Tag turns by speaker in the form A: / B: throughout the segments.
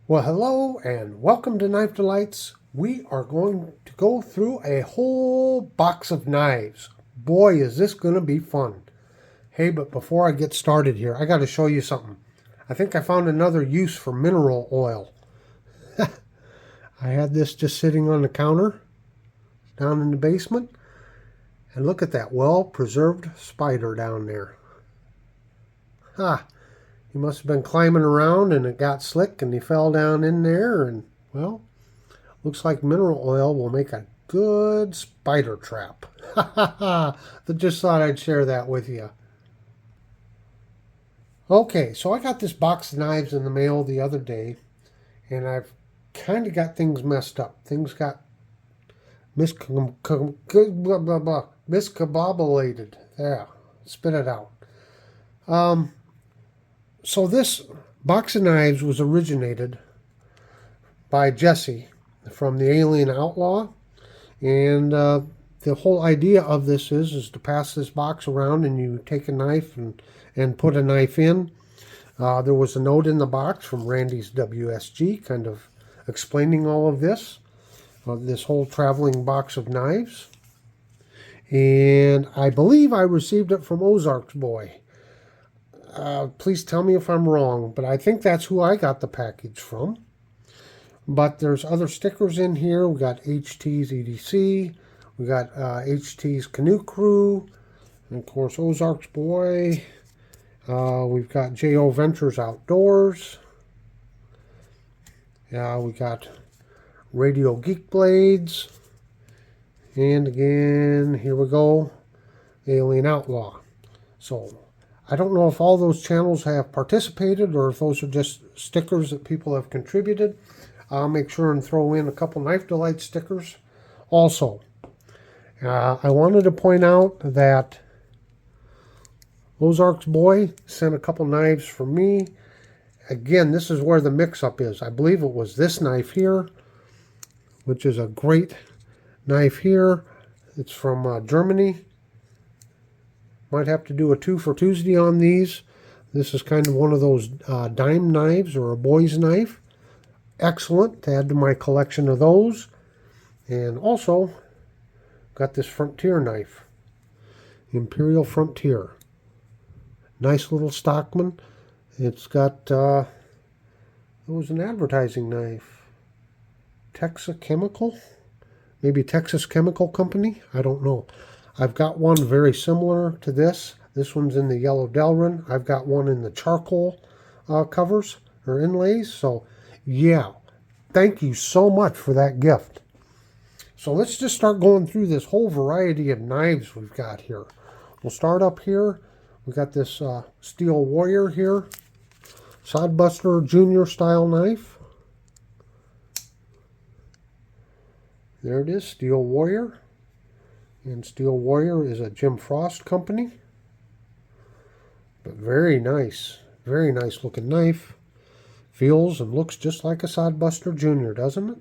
A: Well, hello and welcome to Knife Delights. We are going to go through a whole box of knives. Boy, is this going to be fun. Hey, but before I get started here, I got to show you something. I think I found another use for mineral oil. I had this just sitting on the counter down in the basement. And look at that well-preserved spider down there. Ha! He must have been climbing around and it got slick and he fell down in there and, well, looks like mineral oil will make a good spider trap. Ha ha ha! Just thought I'd share that with you. Okay, so I got this box of knives in the mail the other day and I've kind of got things messed up. Things got miscombobulated. There, spit it out. So this box of knives was originated by Jesse from the Alien Outlaw, and the whole idea of this is to pass this box around and you take a knife and put a knife in. There was a note in the box from Randy's WSG kind of explaining all of this whole traveling box of knives. And I believe I received it from Ozark's Boy. Please tell me if I'm wrong, but I think that's who I got the package from. But there's other stickers in here. We got HT's EDC. We got HT's Canoe Crew. And of course, Ozark's Boy. We've got J.O. Ventures Outdoors. We got Radio Geek Blades. And again, here we go, Alien Outlaw. So I don't know if all those channels have participated or if those are just stickers that people have contributed. I'll make sure and throw in a couple Knife Delight stickers also. I wanted to point out that Ozark's Boy sent a couple knives for me. Again, this is where the mix-up is. I believe it was this knife here, which is a great knife here. It's from Germany. Might have to do a 2 for Tuesday on these. This is kind of one of those dime knives or a boy's knife. Excellent to add to my collection of those. And also got this Frontier knife. Imperial Frontier. Nice little Stockman. It's got, it was an advertising knife. Texas Chemical? Maybe Texas Chemical Company? I don't know. I've got one very similar to this. This one's in the yellow Delrin. I've got one in the charcoal covers or inlays. So, yeah, thank you so much for that gift. So let's just start going through this whole variety of knives we've got here. We'll start up here. We've got this Steel Warrior here. Sodbuster Junior style knife. There it is, Steel Warrior. And Steel Warrior is a Jim Frost company. But very nice looking knife. Feels and looks just like a Sodbuster Junior, doesn't it?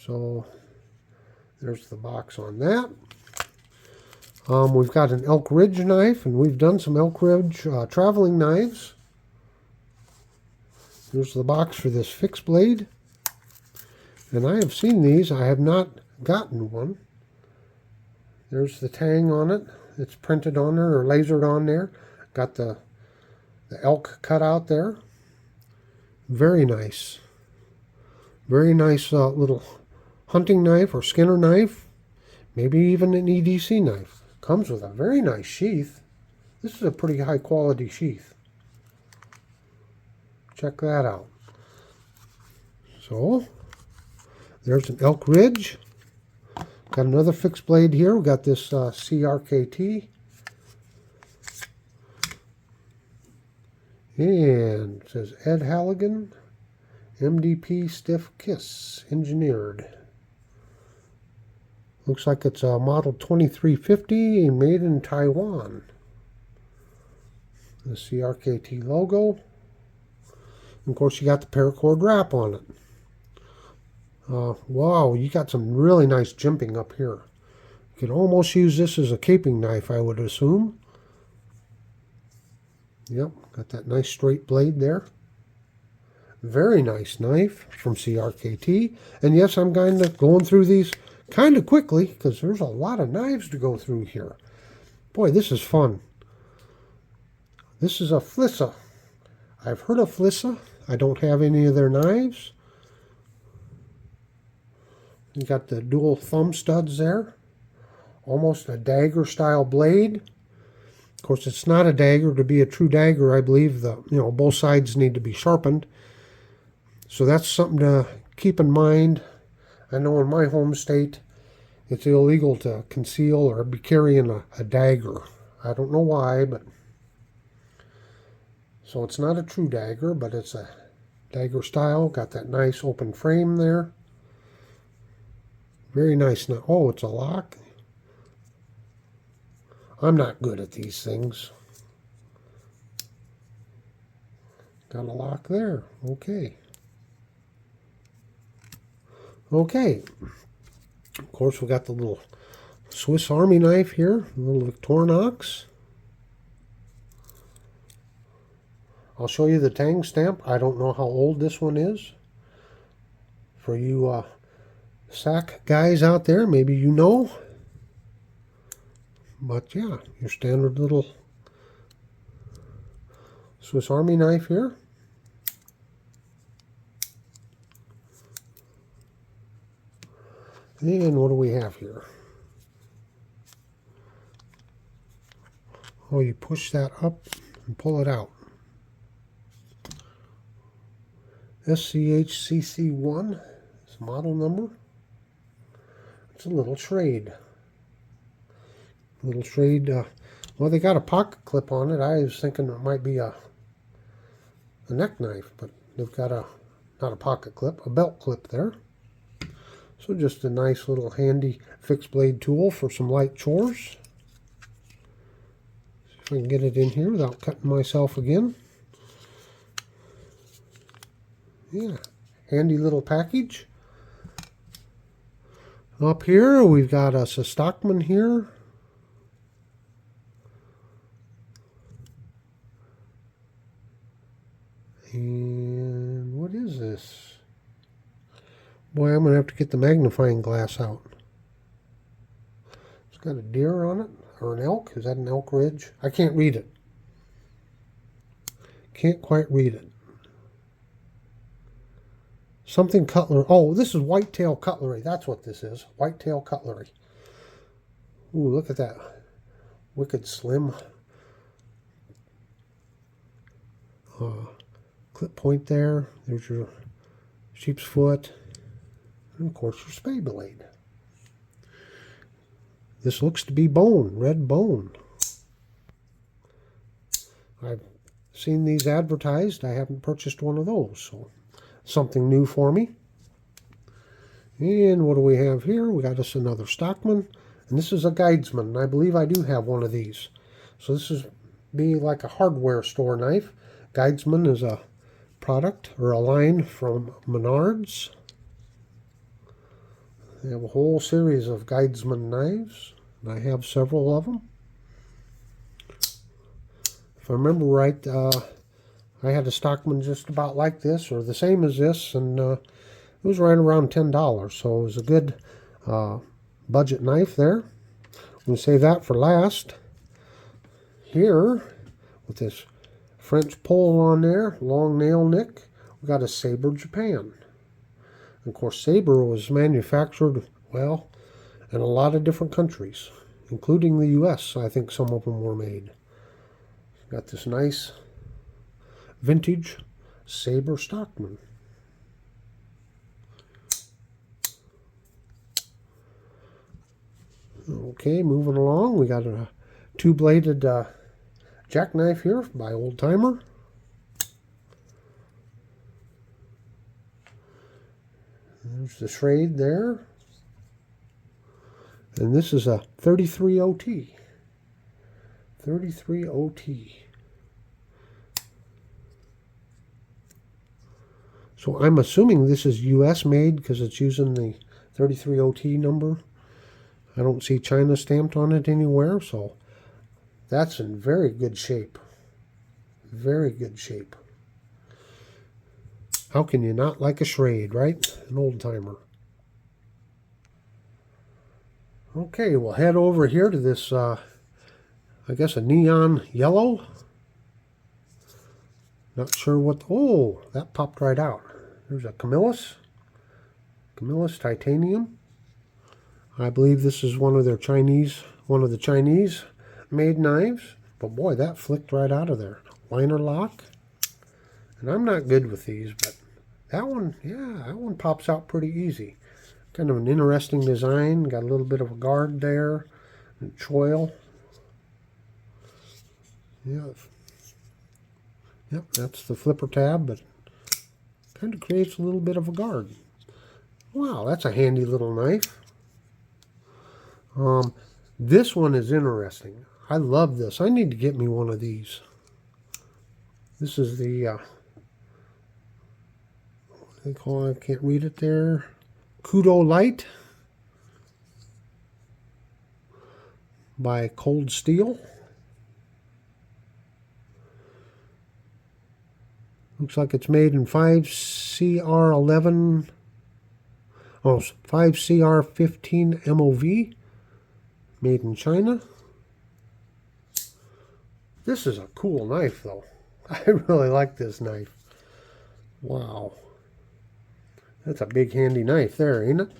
A: So there's the box on that. We've got an Elk Ridge knife, and we've done some Elk Ridge traveling knives. Here's the box for this fixed blade. And I have seen these. I have not gotten one. There's the tang on it. It's printed on there or lasered on there. Got the elk cut out there. Very nice. Very nice little hunting knife or skinner knife. Maybe even an EDC knife. Comes with a very nice sheath. This is a pretty high quality sheath. Check that out. So there's an Elk Ridge. Got another fixed blade here. We've got this CRKT. And it says Ed Halligan, MDP Stiff Kiss, engineered. Looks like it's a model 2350, made in Taiwan. The CRKT logo. And of course, you got the paracord wrap on it. Wow, you got some really nice jimping up here. You could almost use this as a caping knife, I would assume. Yep, got that nice straight blade there. Very nice knife from CRKT. And yes, I'm kind of going through these kind of quickly because there's a lot of knives to go through here. Boy, this is fun. This is a Flissa. I've heard of Flissa. I don't have any of their knives. You got the dual thumb studs there. Almost a dagger style blade. Of course, it's not a dagger. To be a true dagger, I believe both sides need to be sharpened. So that's something to keep in mind. I know in my home state, it's illegal to conceal or be carrying a dagger. I don't know why, but so it's not a true dagger, but it's a dagger style. Got that nice open frame there. Very nice. Oh, it's a lock. I'm not good at these things. Got a lock there. Okay. Okay. Of course, we got the little Swiss Army knife here, a little Victorinox. I'll show you the tang stamp. I don't know how old this one is. For you sack guys out there, maybe you know. But yeah, your standard little Swiss Army knife here. And what do we have here? Oh, you push that up and pull it out. SCHCC1 is model number. It's a little trade. Little trade. Well, they got a pocket clip on it. I was thinking it might be a neck knife, but they've got not a pocket clip, a belt clip there. So just a nice little handy fixed blade tool for some light chores. See if I can get it in here without cutting myself again. Yeah, handy little package. Up here we've got us a Stockman here. And what is this? Boy, I'm going to have to get the magnifying glass out. It's got a deer on it, or an elk. Is that an elk ridge? I can't read it. Can't quite read it. Something cutlery. Oh, this is whitetail cutlery. That's what this is. Whitetail cutlery. Ooh, look at that. Wicked slim clip point there. There's your sheep's foot. And of course your spay blade. This looks to be bone, red bone. I've seen these advertised. I haven't purchased one of those, so something new for me. And what do we have here? We got us another Stockman, and this is a Guidesman. I believe I do have one of these. So this is be like a hardware store knife. Guidesman is a product or a line from Menards. They have a whole series of Guidesman knives, and I have several of them. If I remember right, I had a Stockman just about like this, or the same as this, and it was right around $10, so it was a good budget knife there. We'll save that for last. Here, with this French pole on there, long nail nick, we got a Sabre Japan. And of course, Sabre was manufactured, well, in a lot of different countries, including the U.S. I think some of them were made. Got this nice vintage Sabre Stockman. Okay, moving along, we got a two-bladed jackknife here by Old Timer. There's the trade there. And this is a 33 OT. 33 OT. So I'm assuming this is US made because it's using the 33 OT number. I don't see China stamped on it anywhere, so that's in very good shape. Very good shape. How can you not like a Schrade, right? An old timer. Okay, we'll head over here to this, I guess a neon yellow. Not sure what, oh, that popped right out. There's a Camillus titanium. I believe this is one of the Chinese made knives. But boy, that flicked right out of there. Liner lock. And I'm not good with these, but that one, yeah, that one pops out pretty easy. Kind of an interesting design. Got a little bit of a guard there. And choil. Yeah. Yep, that's the flipper tab, but kind of creates a little bit of a guard. Wow, that's a handy little knife. This one is interesting. I love this. I need to get me one of these. This is the, what do they call it? I can't read it there. Kudo Light by Cold Steel. Looks like it's made in 5CR11, oh, 5CR15 MOV, made in China. This is a cool knife, though. I really like this knife. Wow. That's a big, handy knife there, ain't it?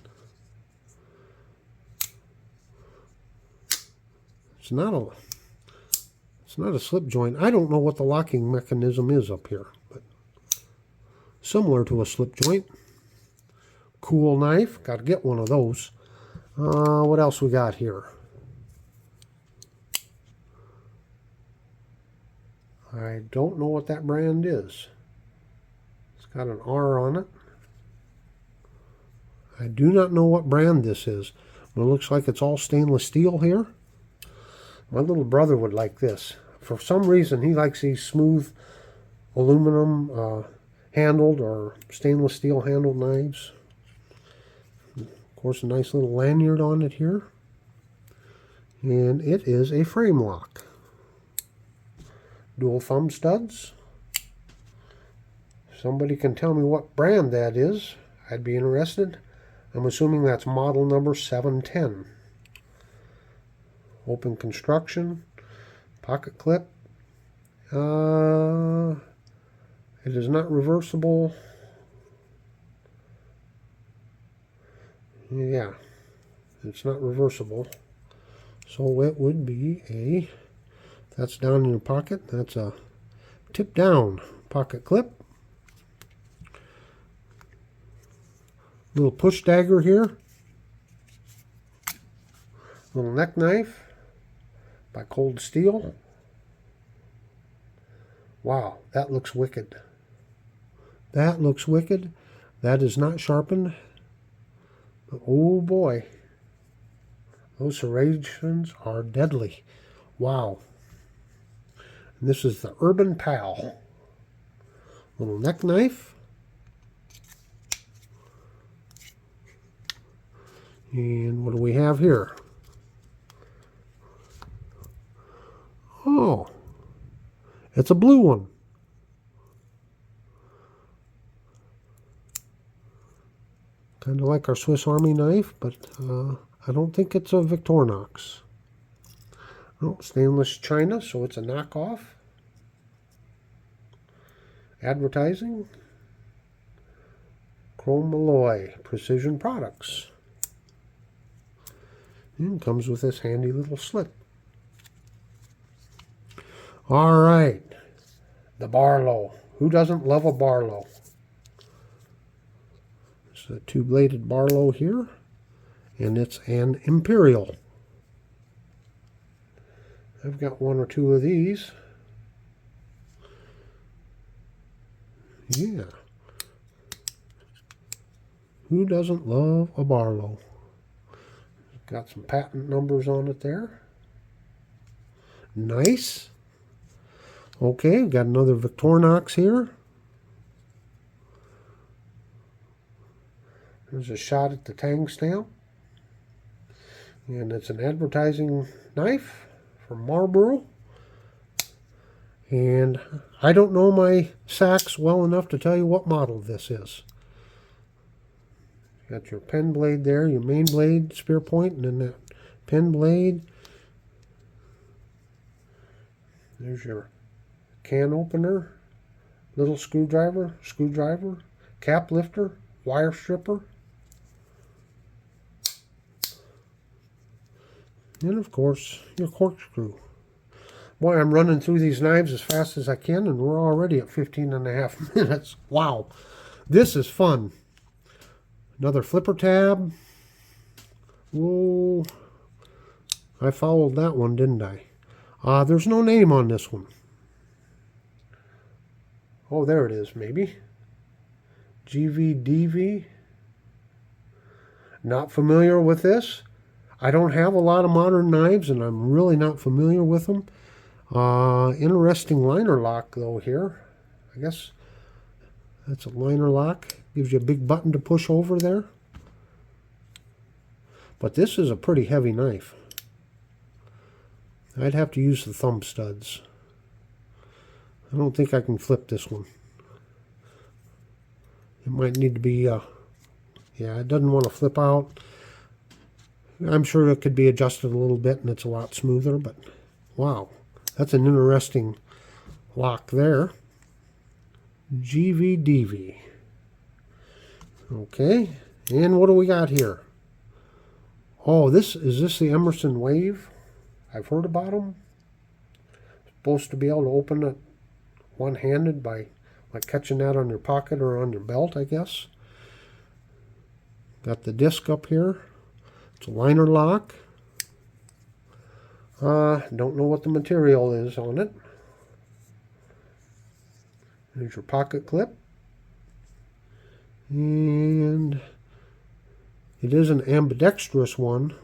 A: It's not a slip joint. I don't know what the locking mechanism is up here, but similar to a slip joint. Cool knife. Got to get one of those. What else we got here? I don't know what that brand is. It's got an R on it. I do not know what brand this is, but it looks like it's all stainless steel here. My little brother would like this. For some reason, he likes these smooth aluminum handled or stainless steel handled knives. Of course, a nice little lanyard on it here. And it is a frame lock. Dual thumb studs. If somebody can tell me what brand that is, I'd be interested. I'm assuming that's model number 710. Open construction. Pocket clip. It is not reversible. Yeah, it's not reversible. So it would be a, that's down in your pocket. That's a tip down pocket clip. Little push dagger here. Little neck knife by Cold Steel. Wow, that looks wicked. That looks wicked. That is not sharpened. But oh boy, those serrations are deadly. Wow. And this is the Urban Pal. Little neck knife. And what do we have here? Oh, it's a blue one. Kind of like our Swiss Army knife, but I don't think it's a Victorinox. Oh, stainless china, so it's a knockoff. Advertising. Chrome alloy, precision products. And comes with this handy little slip. All right, the Barlow. Who doesn't love a Barlow? It's a two-bladed Barlow here, and it's an Imperial. I've got one or two of these. Yeah. Who doesn't love a Barlow? Got some patent numbers on it there. Nice. Okay, we've got another Victorinox here. There's a shot at the Tang stamp. And it's an advertising knife from Marlboro. And I don't know my sacks well enough to tell you what model this is. Got your pen blade there, your main blade, spear point, and then that pen blade. There's your can opener, little screwdriver, cap lifter, wire stripper. And of course, your corkscrew. Boy, I'm running through these knives as fast as I can, and we're already at 15.5 minutes. Wow, this is fun. Another flipper tab. Whoa, I followed that one, didn't I? There's no name on this one. Oh, there it is, maybe. GVDV. Not familiar with this. I don't have a lot of modern knives, and I'm really not familiar with them. Interesting liner lock, though, here. I guess that's a liner lock. Gives you a big button to push over there. But this is a pretty heavy knife. I'd have to use the thumb studs. I don't think I can flip this one. It might need to be, yeah, it doesn't want to flip out. I'm sure it could be adjusted a little bit and it's a lot smoother, but wow, that's an interesting lock there. GVDV. Okay, and what do we got here? Oh, is this the Emerson Wave? I've heard about them. Supposed to be able to open it one-handed by like catching that on your pocket or on your belt, I guess. Got the disc up here. It's a liner lock. Don't know what the material is on it. There's your pocket clip. And it is an ambidextrous one,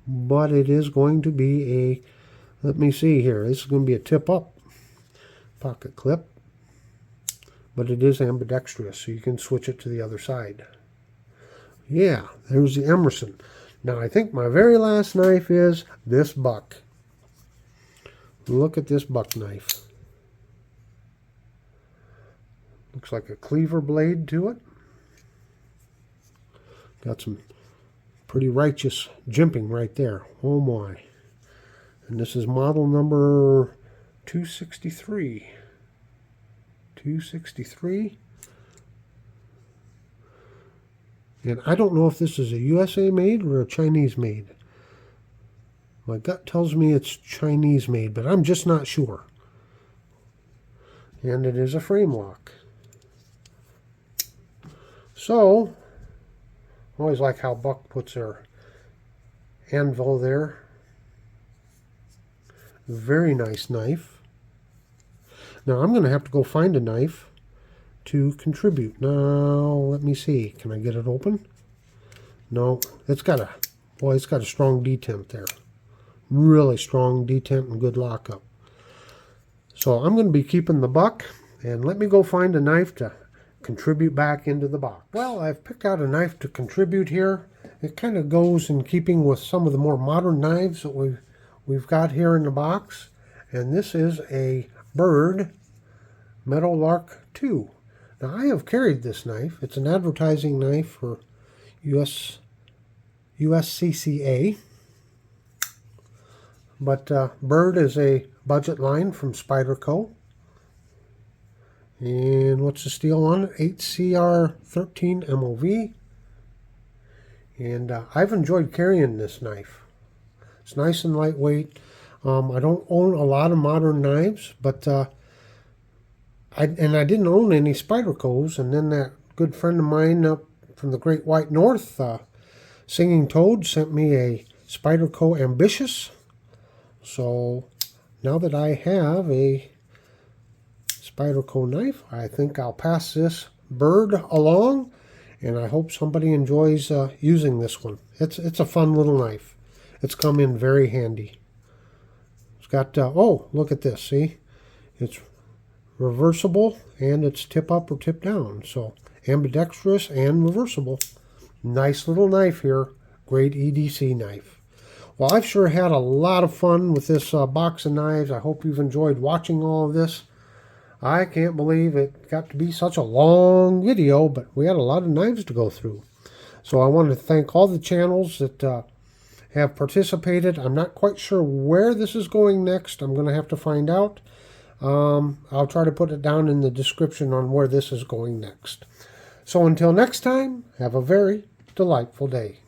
A: but it is going to be a, let me see here, this is going to be a tip-up pocket clip, but it is ambidextrous, so you can switch it to the other side. Yeah, there's the Emerson. Now, I think my very last knife is this buck. Look at this buck knife. Looks like a cleaver blade to it. Got some pretty righteous jimping right there. Oh my. And this is model number 263. 263. And I don't know if this is a USA made or a Chinese made. My gut tells me it's Chinese made, but I'm just not sure. And it is a frame lock. So, I always like how Buck puts their anvil there. Very nice knife. Now I'm going to have to go find a knife to contribute. Now, let me see. Can I get it open? No. It's got a, boy, it's got a strong detent there. Really strong detent and good lockup. So I'm going to be keeping the buck, and let me go find a knife to contribute back into the box. Well, I've picked out a knife to contribute here. It kind of goes in keeping with some of the more modern knives that we've got here in the box. And this is a Bird Meadowlark 2. Now, I have carried this knife. It's an advertising knife for USCCA. But Bird is a budget line from Spyderco. And what's the steel on it? 8CR13 MOV. And I've enjoyed carrying this knife. It's nice and lightweight. I don't own a lot of modern knives, but I didn't own any Spydercos. And then that good friend of mine up from the Great White North, Singing Toad, sent me a Spyderco Ambitious. So now that I have a Spyderco knife, I think I'll pass this Bird along, and I hope somebody enjoys using this one. It's a fun little knife. It's come in very handy. It's got, oh, look at this, see? It's reversible, and it's tip up or tip down. So ambidextrous and reversible. Nice little knife here. Great EDC knife. Well, I've sure had a lot of fun with this box of knives. I hope you've enjoyed watching all of this. I can't believe it got to be such a long video, but we had a lot of knives to go through. So I want to thank all the channels that have participated. I'm not quite sure where this is going next. I'm going to have to find out. I'll try to put it down in the description on where this is going next. So until next time, have a very delightful day.